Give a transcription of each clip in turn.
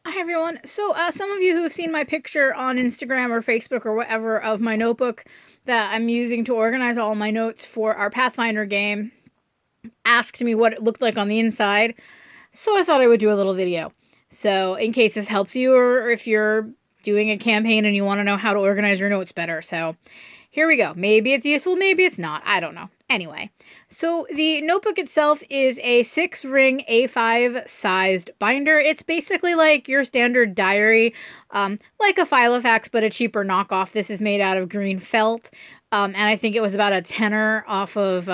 Hi everyone. So, some of you who have seen my picture on Instagram or Facebook or whatever of my notebook that I'm using to organize all my notes for our Pathfinder game asked me what it looked like on the inside. So I thought I would do a little video. So, in case this helps you, or if you're doing a campaign and you want to know how to organize your notes better. So, here we go. Maybe it's useful, maybe it's not. I don't know. Anyway, so the notebook itself is a 6-ring A5 sized binder. It's basically like your standard diary, like a Filofax, but a cheaper knockoff. This is made out of green felt. And I think it was about a tenner off of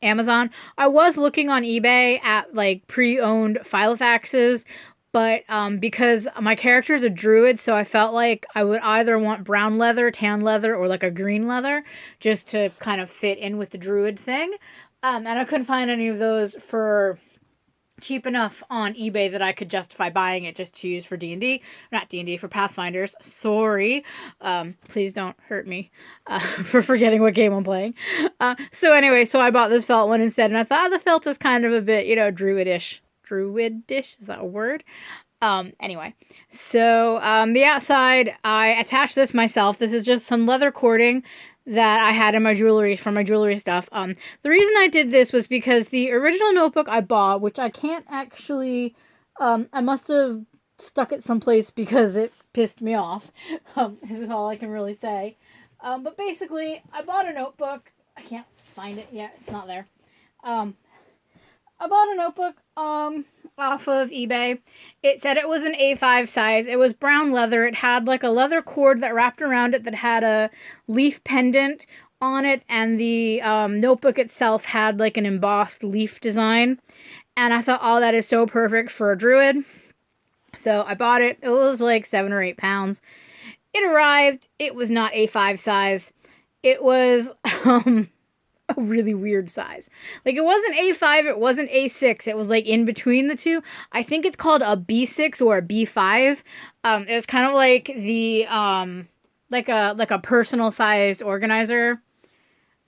Amazon. I was looking on eBay at like pre-owned Filofaxes, but because my character is a druid, so I felt like I would either want brown leather, tan leather, or like a green leather, just to kind of fit in with the druid thing. And I couldn't find any of those for cheap enough on eBay that I could justify buying it just to use for D&D. Not D&D, for Pathfinders. Sorry. Please don't hurt me for forgetting what game I'm playing. So anyway, so I bought this felt one instead, and I thought the felt is kind of a bit, druidish. Druidish? Is that a word? Anyway, so the outside, I attached this myself. This is just some leather cording that I had in my jewelry, for my jewelry stuff. The reason I did this was because the original notebook I bought, which I can't actually, I must have stuck it someplace because it pissed me off. This is all I can really say. But basically, I bought a notebook. I can't find it yet. It's not there. I bought a notebook off of eBay. It said it was an A5 size. It was brown leather. It had like a leather cord that wrapped around it that had a leaf pendant on it, and the notebook itself had like an embossed leaf design. And I thought, oh, that is so perfect for a druid. So I bought it. It was like 7 or 8 pounds. It arrived. It was not A5 size. It was a really weird size. Like, it wasn't A5, it wasn't A6, it was like in between the two. I think it's called a B6 or a B5. It was kind of like the like a personal sized organizer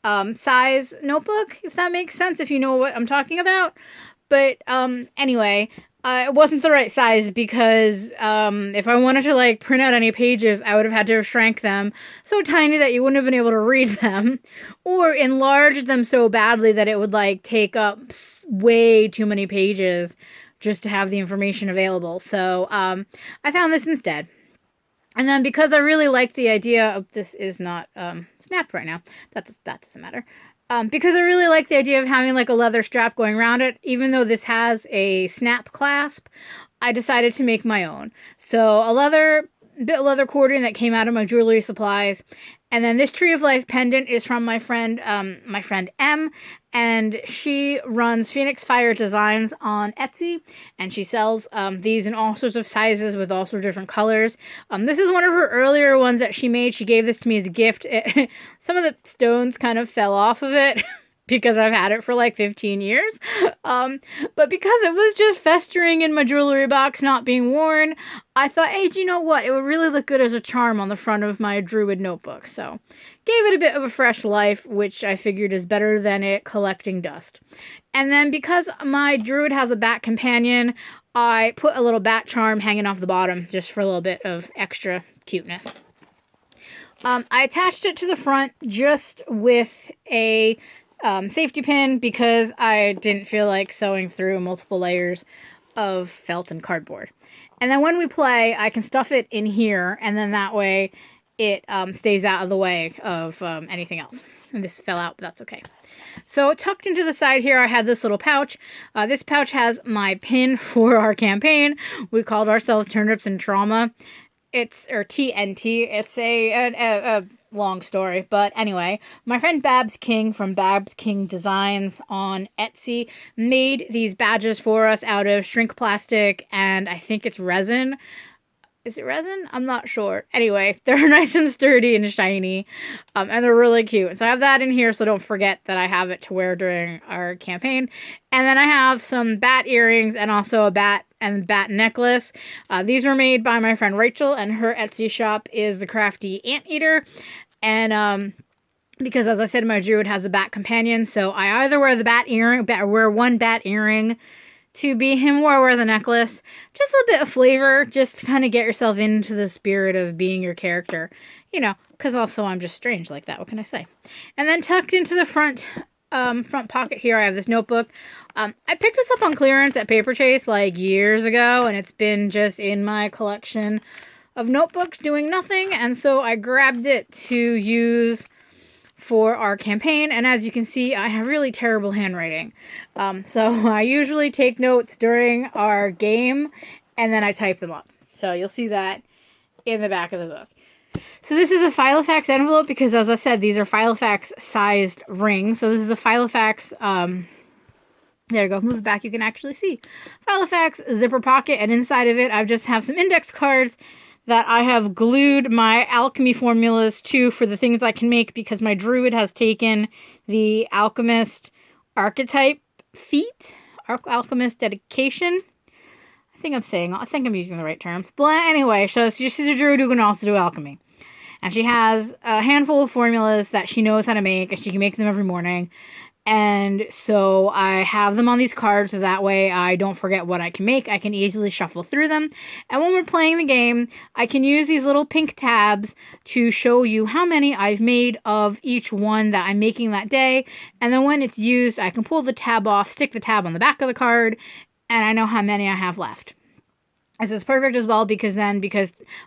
size notebook, if that makes sense, if you know what I'm talking about. But anyway, it wasn't the right size because if I wanted to like print out any pages, I would have had to have shrank them so tiny that you wouldn't have been able to read them, or enlarge them so badly that it would like take up way too many pages just to have the information available. So I found this instead. And then because I really liked the idea of, this is not snapped right now. That doesn't matter. Because I really like the idea of having like a leather strap going around it, even though this has a snap clasp, I decided to make my own. So a bit of leather cording that came out of my jewelry supplies. And then this Tree of Life pendant is from my friend M, and she runs Phoenix Fire Designs on Etsy, and she sells these in all sorts of sizes with all sorts of different colors. This is one of her earlier ones that she made. She gave this to me as a gift. Some of the stones kind of fell off of it because I've had it for like 15 years. But because it was just festering in my jewelry box, not being worn, I thought, hey, do you know what? It would really look good as a charm on the front of my druid notebook. So gave it a bit of a fresh life, which I figured is better than it collecting dust. And then because my druid has a bat companion, I put a little bat charm hanging off the bottom just for a little bit of extra cuteness. I attached it to the front just with a safety pin because I didn't feel like sewing through multiple layers of felt and cardboard. And then when we play, I can stuff it in here, and then that way it stays out of the way of anything else. And this fell out, but that's okay. So tucked into the side here, I had this little pouch. This pouch has my pin for our campaign. We called ourselves Turnips and Trauma. Or TNT. It's a long story, but anyway, my friend Babs King from Babs King Designs on Etsy made these badges for us out of shrink plastic, and I think it's resin. Is it resin? I'm not sure. Anyway, they're nice and sturdy and shiny, and they're really cute. So I have that in here, so don't forget that I have it to wear during our campaign. And then I have some bat earrings and also a bat necklace. These were made by my friend Rachel, and her Etsy shop is The Crafty Anteater. And because, as I said, my druid has a bat companion, so I either wear the bat earring, wear one bat earring to be him where I wear the necklace. Just a little bit of flavor, just to kind of get yourself into the spirit of being your character. You know, because also I'm just strange like that. What can I say? And then tucked into the front pocket here, I have this notebook. I picked this up on clearance at Paper Chase like years ago, and it's been just in my collection of notebooks doing nothing, and so I grabbed it to use for our campaign. And as you can see, I have really terrible handwriting. So I usually take notes during our game, and then I type them up. So you'll see that in the back of the book. So this is a Filofax envelope because, as I said, these are Filofax sized rings. So this is a Filofax, there you go, move it back, you can actually see. Filofax zipper pocket, and inside of it I just have some index cards that I have glued my alchemy formulas to for the things I can make, because my druid has taken the alchemist archetype feat, alchemist dedication. I think I'm using the right terms. But anyway, so she's a druid who can also do alchemy. And she has a handful of formulas that she knows how to make, and she can make them every morning. And so I have them on these cards, so that way I don't forget what I can make. I can easily shuffle through them. And when we're playing the game, I can use these little pink tabs to show you how many I've made of each one that I'm making that day. And then when it's used, I can pull the tab off, stick the tab on the back of the card, and I know how many I have left. This is perfect as well because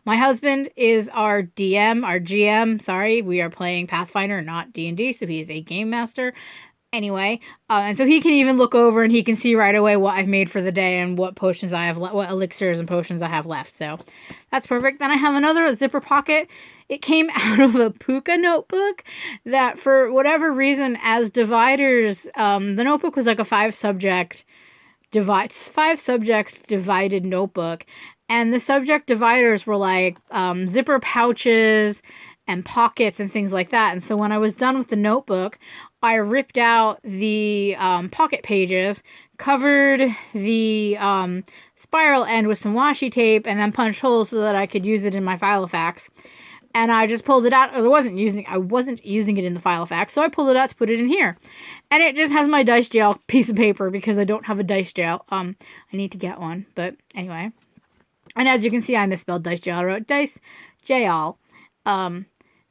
my husband is our GM, sorry, we are playing Pathfinder, not D&D, so he is a game master. Anyway, and so he can even look over and he can see right away what I've made for the day and what potions I have, what elixirs and potions I have left. So that's perfect. Then I have another zipper pocket. It came out of a Puka notebook that, for whatever reason, as dividers, the notebook was like a 5-subject divided notebook, and the subject dividers were like zipper pouches and pockets and things like that. And so when I was done with the notebook, I ripped out the pocket pages, covered the spiral end with some washi tape, and then punched holes so that I could use it in my Filofax. And I just pulled it out. I wasn't using it in the Filofax, so I pulled it out to put it in here. And it just has my dice jail piece of paper because I don't have a dice jail. I need to get one, but anyway. And as you can see, I misspelled dice jail. I wrote dice jail,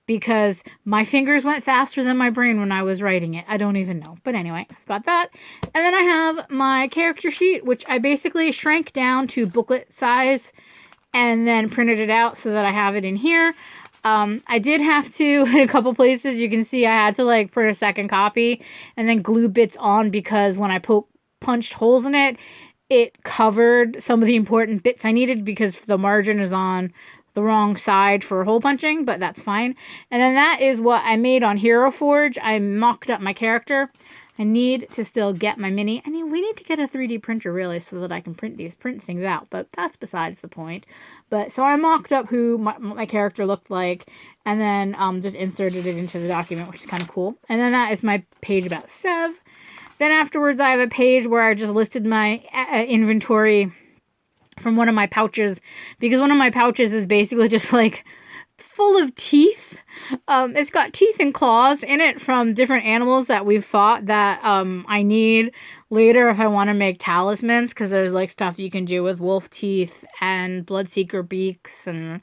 because my fingers went faster than my brain when I was writing it. I don't even know. But anyway, I've got that. And then I have my character sheet, which I basically shrank down to booklet size and then printed it out so that I have it in here. I did have to, in a couple places, you can see I had to like print a second copy and then glue bits on, because when I punched holes in it, it covered some of the important bits I needed, because the margin is on the wrong side for hole punching, but that's fine. And then that is what I made on Hero Forge. I mocked up my character. I need to still get my mini. I mean, we need to get a 3D printer really so that I can print things out, but that's besides the point. But so I mocked up who my character looked like, and then just inserted it into the document, which is kind of cool. And then that is my page about Sev. Then afterwards, I have a page where I just listed my inventory from one of my pouches, because one of my pouches is basically just like full of teeth. It's got teeth and claws in it from different animals that we've fought that I need later if I want to make talismans, because there's like stuff you can do with wolf teeth and bloodseeker beaks and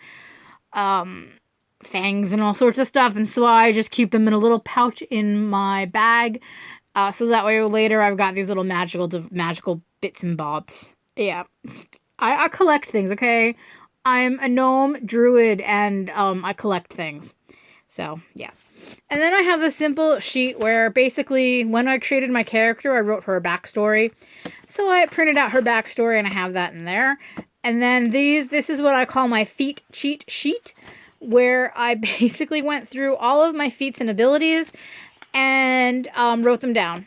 fangs and all sorts of stuff. And so I just keep them in a little pouch in my bag, so that way later I've got these little magical bits and bobs. Yeah, I collect things, okay? I'm a gnome druid, and I collect things. So, yeah. And then I have this simple sheet where basically when I created my character, I wrote her a backstory. So I printed out her backstory, and I have that in there. And then this is what I call my feat cheat sheet, where I basically went through all of my feats and abilities and wrote them down.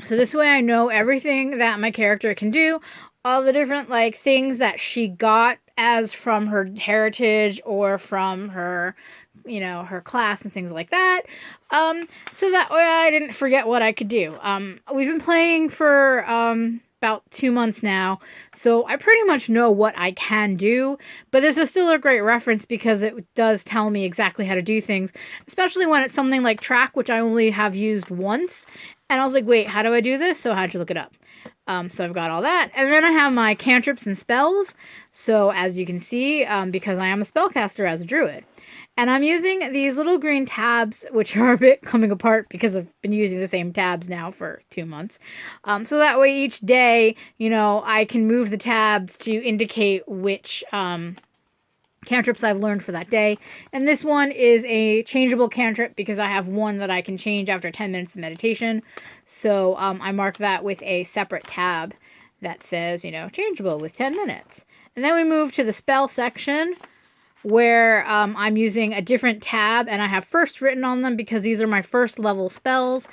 So this way I know everything that my character can do, all the different like things that she got as from her heritage or from her, her class and things like that. So that way I didn't forget what I could do. We've been playing for about 2 months now, so I pretty much know what I can do, but this is still a great reference because it does tell me exactly how to do things, especially when it's something like track, which I only have used once. And I was like, wait, how do I do this? So I had to look it up. So I've got all that. And then I have my Cantrips and Spells. So as you can see, because I am a spellcaster as a druid. And I'm using these little green tabs, which are a bit coming apart because I've been using the same tabs now for 2 months. So that way each day, I can move the tabs to indicate which cantrips I've learned for that day. And this one is a changeable cantrip because I have one that I can change after 10 minutes of meditation. So I mark that with a separate tab that says, changeable with 10 minutes. And then we move to the spell section, where I'm using a different tab, and I have first written on them because these are my first level spells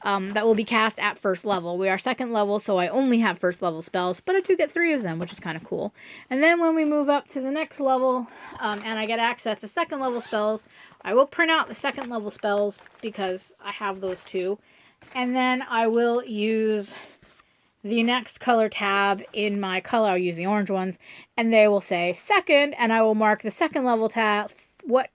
that will be cast at first level. We are second level, so I only have first level spells, but I do get 3 of them, which is kind of cool. And then when we move up to the next level, and I get access to second level spells, I will print out the second level spells because I have those too. And then I will use the next color tab in my color. I'll use the orange ones, and they will say second, and I will mark the second level tab, what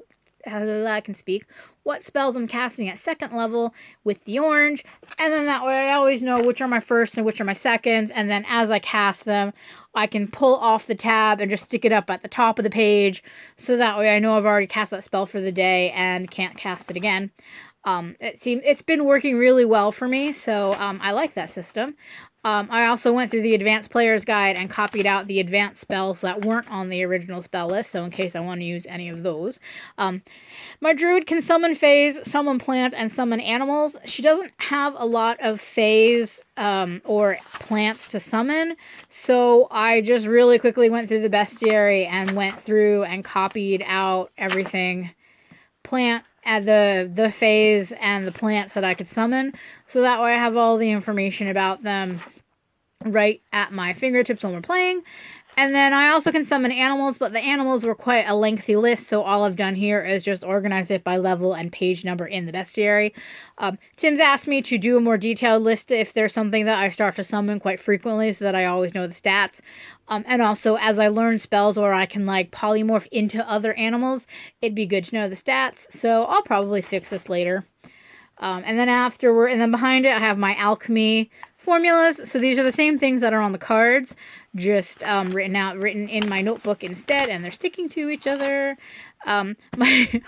spells I'm casting at second level with the orange, and then that way I always know which are my first and which are my seconds, and then as I cast them, I can pull off the tab and just stick it up at the top of the page, so that way I know I've already cast that spell for the day and can't cast it again. It's been working really well for me, so I like that system. I also went through the Advanced Player's Guide and copied out the advanced spells that weren't on the original spell list, so in case I want to use any of those. My druid can summon fays, summon plants, and summon animals. She doesn't have a lot of fays or plants to summon, so I just really quickly went through the bestiary and went through and copied out everything. Plant at the fays and the plants that I could summon, so that way I have all the information about them right at my fingertips when we're playing. And then I also can summon animals, but the animals were quite a lengthy list, so all I've done here is just organize it by level and page number in the bestiary. Tim's asked me to do a more detailed list if there's something that I start to summon quite frequently so that I always know the stats. And also, as I learn spells where I can polymorph into other animals, it'd be good to know the stats, so I'll probably fix this later. And then behind it I have my alchemy formulas. So these are the same things that are on the cards, just written in my notebook instead, and they're sticking to each other. My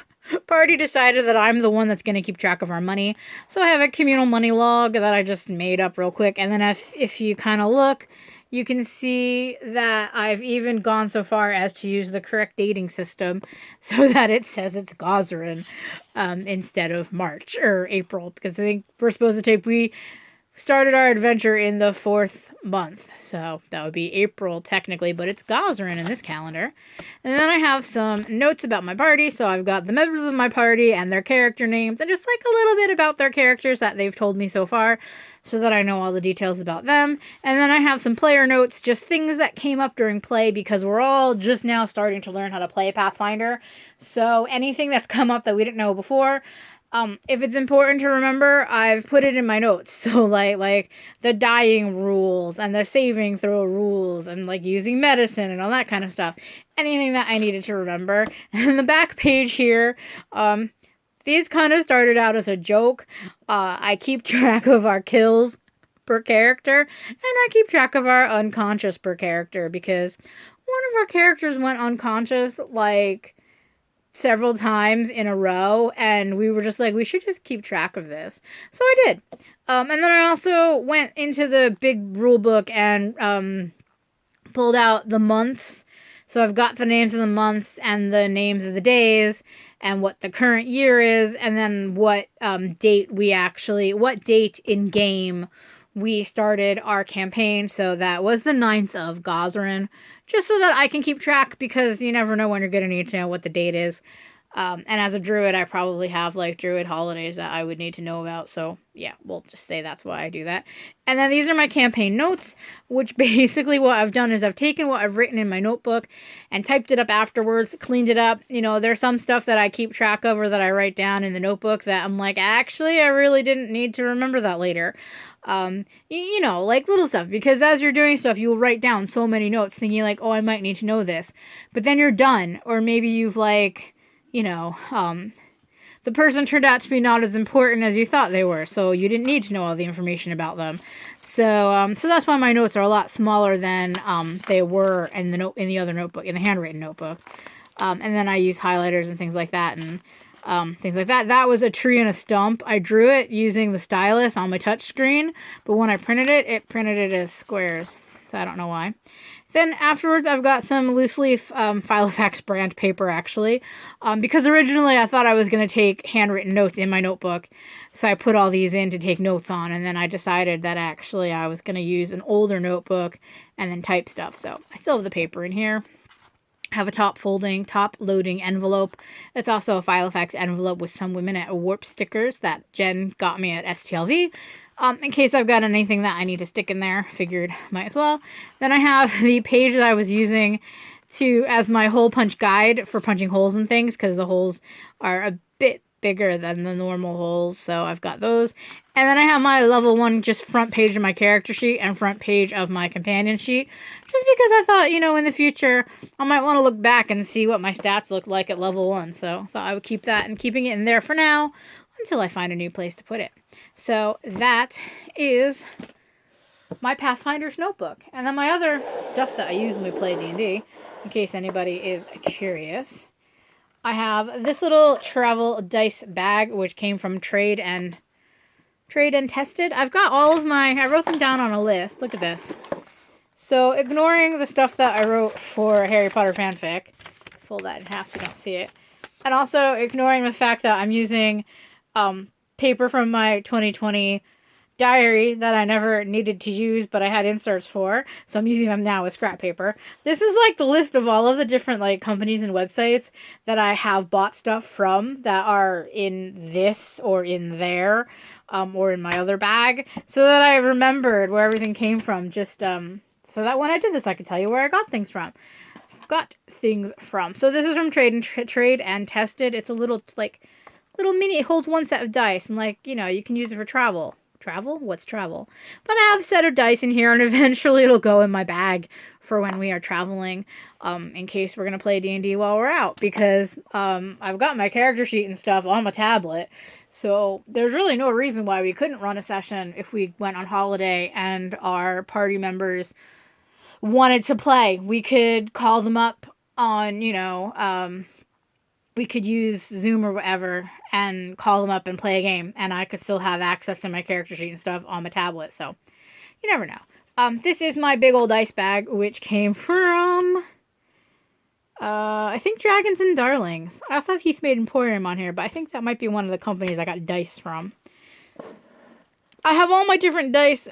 party decided that I'm the one that's going to keep track of our money, so I have a communal money log that I just made up real quick. And then if you kind of look, you can see that I've even gone so far as to use the correct dating system so that it says it's Gozrin instead of March or April, because I think we started our adventure in the 4th month, so that would be April technically, but it's Gozrin in this calendar. And then I have some notes about my party, so I've got the members of my party and their character names, and just a little bit about their characters that they've told me so far, so that I know all the details about them. And then I have some player notes, just things that came up during play, because we're all just now starting to learn how to play Pathfinder, so anything that's come up that we didn't know before, if it's important to remember, I've put it in my notes. So like the dying rules and the saving throw rules and using medicine and all that kind of stuff. Anything that I needed to remember. And the back page here, these kind of started out as a joke. I keep track of our kills per character, and I keep track of our unconscious per character, because one of our characters went unconscious several times in a row, and we were just we should just keep track of this. So I did. And then I also went into the big rule book and pulled out the months. So I've got the names of the months and the names of the days and what the current year is, and then what date in game we started our campaign. So that was the 9th of Gozrin, just so that I can keep track, because you never know when you're going to need to know what the date is. And as a druid, I probably have druid holidays that I would need to know about. So yeah, we'll just say that's why I do that. And then these are my campaign notes, which basically what I've done is I've taken what I've written in my notebook and typed it up afterwards, cleaned it up. There's some stuff that I keep track of or that I write down in the notebook that I'm actually, I really didn't need to remember that later. Little stuff, because as you're doing stuff, you'll write down so many notes thinking oh, I might need to know this, but then you're done, or maybe you've the person turned out to be not as important as you thought they were, so you didn't need to know all the information about them. So that's why my notes are a lot smaller than they were in the other notebook, in the handwritten notebook. And then I use highlighters and things like that, and things like that. That was a tree and a stump. I drew it using the stylus on my touch screen, but when I printed it printed it as squares. So I don't know why. Then afterwards, I've got some loose leaf Filofax brand paper, actually, because originally I thought I was going to take handwritten notes in my notebook, so I put all these in to take notes on, and then I decided that actually I was going to use an older notebook and then type stuff, so I still have the paper in here. I have a top loading envelope. It's also a Filofax envelope with some Women at Warp stickers that Jen got me at STLV. In case I've got anything that I need to stick in there, figured might as well. Then I have the page that I was using as my hole punch guide for punching holes and things, because the holes are a bit bigger than the normal holes, so I've got those. And then I have my level 1 just front page of my character sheet and front page of my companion sheet, just because I thought, in the future, I might want to look back and see what my stats look like at level 1, so I thought I would keep that, and keeping it in there for now, until I find a new place to put it. So that is my Pathfinder's notebook. And then my other stuff that I use when we play D&D, in case anybody is curious, I have this little travel dice bag, which came from Trade and Tested. I've got all of I wrote them down on a list. Look at this. So ignoring the stuff that I wrote for Harry Potter fanfic, fold that in half so you don't see it, and also ignoring the fact that I'm using paper from my 2020 diary that I never needed to use, but I had inserts for, so I'm using them now with scrap paper. This is like the list of all of the different companies and websites that I have bought stuff from that are in this or in there, or in my other bag, so that I remembered where everything came from, just so that when I did this I could tell you where I got things from. So this is from Trade and Tested. It's a little mini, it holds one set of dice, and you can use it for travel. Travel? What's travel? But I have a set of dice in here, and eventually it'll go in my bag for when we are traveling, in case we're going to play D&D while we're out, because I've got my character sheet and stuff on my tablet, so there's really no reason why we couldn't run a session if we went on holiday and our party members wanted to play. We could call them up on, we could use Zoom or whatever and call them up and play a game, and I could still have access to my character sheet and stuff on my tablet, so you never know. This is my big old dice bag, which came from, I think Dragons and Darlings. I also have Heath Made Emporium on here, but I think that might be one of the companies I got dice from. I have all my different dice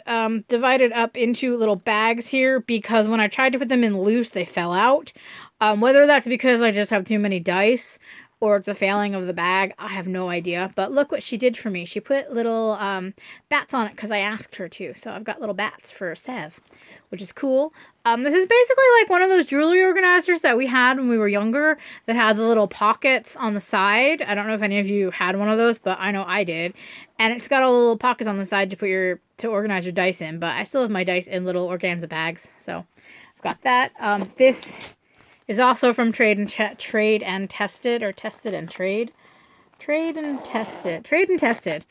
divided up into little bags here, because when I tried to put them in loose, they fell out. Whether that's because I just have too many dice or it's a failing of the bag, I have no idea. But look what she did for me. She put little bats on it because I asked her to. So I've got little bats for Sev, which is cool. This is basically like one of those jewelry organizers that we had when we were younger that had the little pockets on the side. I don't know if any of you had one of those, but I know I did. And it's got all the little pockets on the side to organize your dice in. But I still have my dice in little organza bags. So I've got that. This is also from Trade and Tested, or Tested and Trade. Trade and Tested.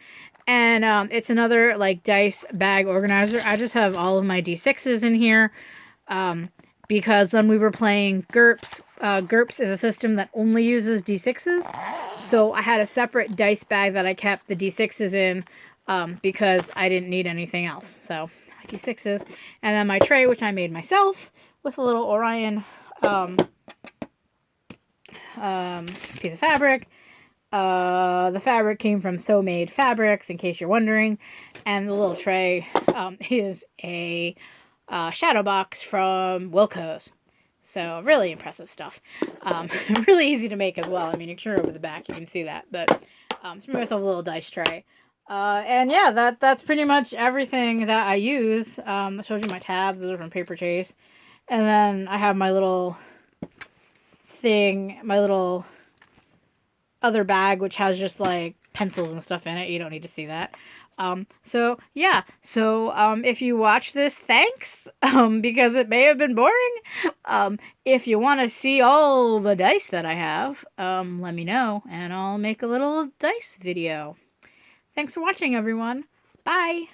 And it's another dice bag organizer. I just have all of my D6s in here, because when we were playing GURPS, GURPS is a system that only uses D6s. So I had a separate dice bag that I kept the D6s in, because I didn't need anything else. So D6s, and then my tray, which I made myself with a little Orion piece of fabric. The fabric came from So Made Fabrics, in case you're wondering, and the little tray is a shadow box from Wilco's. So really impressive stuff. Really easy to make as well. I mean, you can turn over the back, you can see that, but just made myself a little dice tray. And yeah, that's pretty much everything that I use. I showed you my tabs. Those are from Paper Chase. And then I have my little thing, my little other bag, which has just pencils and stuff in it. You don't need to see that. So yeah, so if you watch this, thanks, because it may have been boring. If you want to see all the dice that I have, let me know, and I'll make a little dice video. Thanks for watching, everyone. Bye!